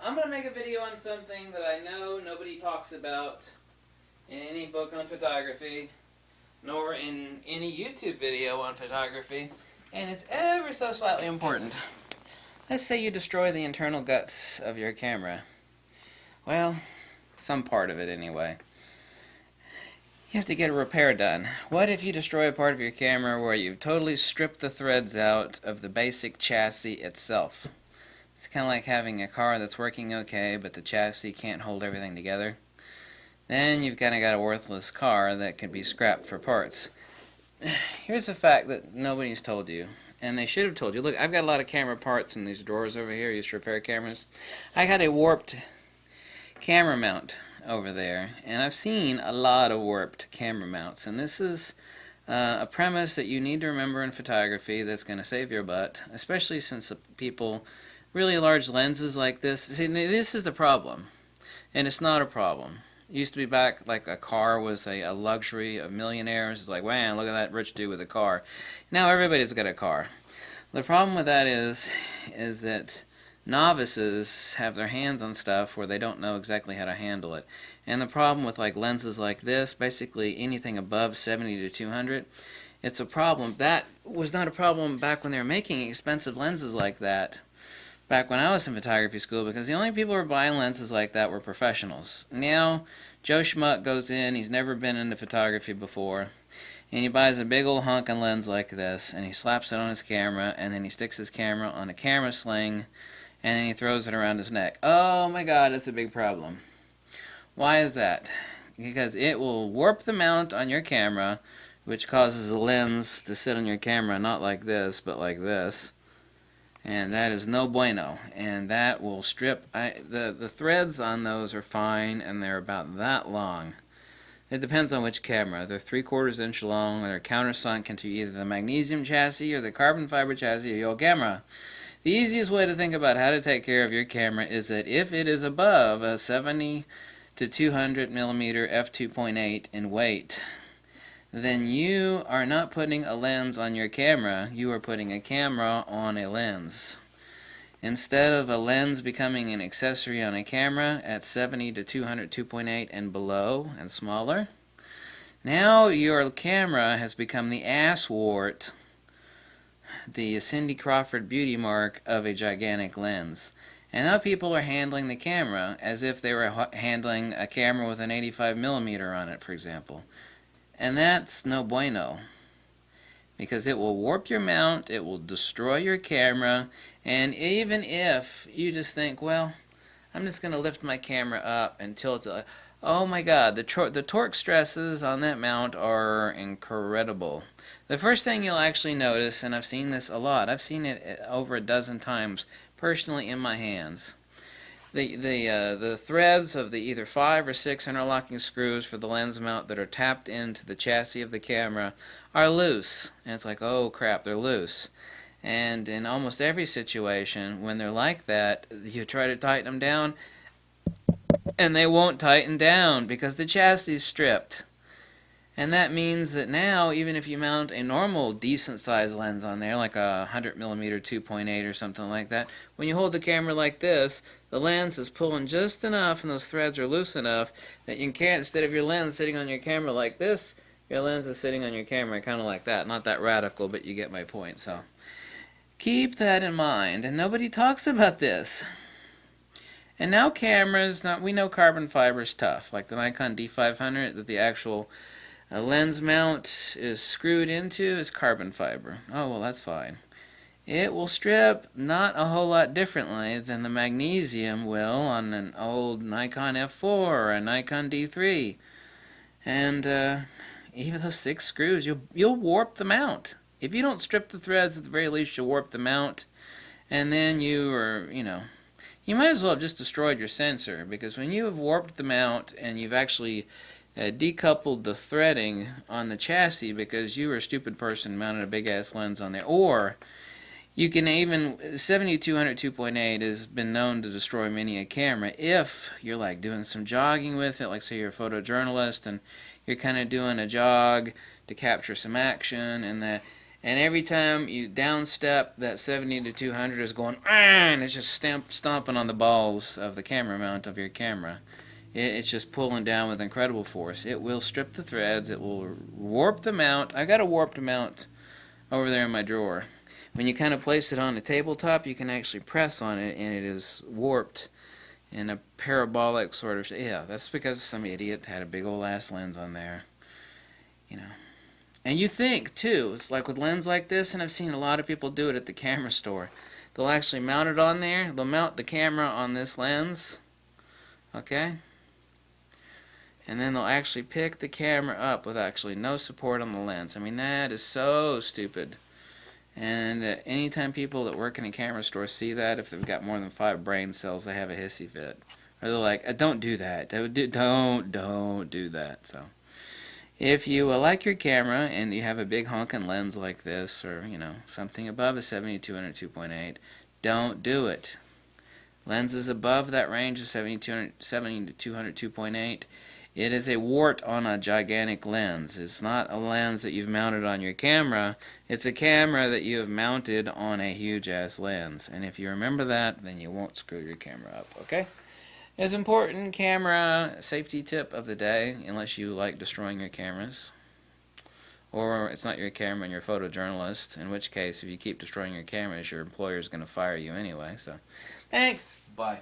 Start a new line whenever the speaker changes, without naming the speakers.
I'm going to make a video on something that I know nobody talks about in any book on photography, nor in any YouTube video on photography, and it's ever so slightly important. Let's say you destroy the internal guts of your camera. Well, some part of it anyway. You have to get a repair done. What if you destroy a part of your camera where you've totally stripped the threads out of the basic chassis itself? It's kind of like having a car that's working okay, but the chassis can't hold everything together. Then you've kind of got a worthless car that can be scrapped for parts. Here's a fact that nobody's told you, and they should have told you. Look, I've got a lot of camera parts in these drawers over here. I used to repair cameras. I got a warped camera mount over there, and I've seen a lot of warped camera mounts, and this is a premise that you need to remember in photography that's going to save your butt, especially since people really large lenses like this. See, this is the problem, and it's not a problem. It used to be back like a car was a luxury of millionaires. It's like, wow, look at that rich dude with a car. Now everybody's got a car. The problem with that is that novices have their hands on stuff where they don't know exactly how to handle it. And the problem with like lenses like this, basically anything above 70 to 200, it's a problem. That was not a problem back when they were making expensive lenses like that, back when I was in photography school, because the only people who were buying lenses like that were professionals. Now, Joe Schmuck goes in, he's never been into photography before, and he buys a big old honking lens like this, and he slaps it on his camera, and then he sticks his camera on a camera sling, and then he throws it around his neck. Oh my God, it's a big problem. Why is that? Because it will warp the mount on your camera, which causes the lens to sit on your camera not like this, but like this. And that is no bueno, and that will strip. The threads on those are fine, and they're about that long. It depends on which camera. They're 3/4 inch long, and they're countersunk into either the magnesium chassis or the carbon fiber chassis of your camera. The easiest way to think about how to take care of your camera is that if it is above a 70 to 200 millimeter f2.8 in weight, then you are not putting a lens on your camera, you are putting a camera on a lens. Instead of a lens becoming an accessory on a camera at 70 to 200 2.8 and below and smaller, now your camera has become the ass wart, the Cindy Crawford beauty mark of a gigantic lens. And now people are handling the camera as if they were handling a camera with an 85 millimeter on it, for example. And that's no bueno, because it will warp your mount, it will destroy your camera, and even if you just think, well, I'm just going to lift my camera up and tilt it, oh my God, the torque stresses on that mount are incredible. The first thing you'll actually notice, and I've seen this a lot, I've seen it over a dozen times personally in my hands. The threads of the either 5 or 6 interlocking screws for the lens mount that are tapped into the chassis of the camera are loose. And it's like, oh crap, they're loose. And in almost every situation, when they're like that, you try to tighten them down, and they won't tighten down because the chassis is stripped. And that means that now, even if you mount a normal decent sized lens on there, like a 100 millimeter 2.8 or something like that, when you hold the camera like this, the lens is pulling just enough and those threads are loose enough that you can't, instead of your lens sitting on your camera like this, your lens is sitting on your camera kind of like that. Not that radical, but you get my point. So keep that in mind, and nobody talks about this. And now cameras, we know carbon fiber is tough, like the Nikon D500, that the actual lens mount is screwed into is carbon fiber. Oh, well, that's fine. It will strip not a whole lot differently than the magnesium will on an old Nikon F4 or a Nikon D3. And even those 6 screws, you'll warp the mount. If you don't strip the threads, at the very least, you'll warp the mount. And then you might as well have just destroyed your sensor, because when you have warped the mount and you've actually decoupled the threading on the chassis because you were a stupid person and mounted a big ass lens on there, or you can even 7200 2.8 has been known to destroy many a camera if you're like doing some jogging with it, like say you're a photojournalist and you're kind of doing a jog to capture some action, and And every time you downstep, that 70 to 200 is going, and it's just stomping on the balls of the camera mount of your camera. It's just pulling down with incredible force. It will strip the threads. It will warp the mount. I got a warped mount over there in my drawer. When you kind of place it on the tabletop, you can actually press on it, and it is warped in a parabolic sort of. Yeah, that's because some idiot had a big old ass lens on there. You know. And you think, too, it's like with lens like this, and I've seen a lot of people do it at the camera store. They'll actually mount it on there. They'll mount the camera on this lens. Okay? And then they'll actually pick the camera up with actually no support on the lens. I mean, that is so stupid. And anytime people that work in a camera store see that, if they've got more than 5 brain cells, they have a hissy fit. Or they're like, don't do that. Don't do that. So, if you like your camera and you have a big honking lens like this, or, you know, something above a 70-200 2.8, don't do it. Lenses above that range of 70 to 200 2.8, it is a wart on a gigantic lens. It's not a lens that you've mounted on your camera. It's a camera that you have mounted on a huge-ass lens. And if you remember that, then you won't screw your camera up, okay? It's an important camera safety tip of the day, unless you like destroying your cameras. Or it's not your camera and you're a photojournalist, in which case, if you keep destroying your cameras, your employer is going to fire you anyway. So, thanks. Bye.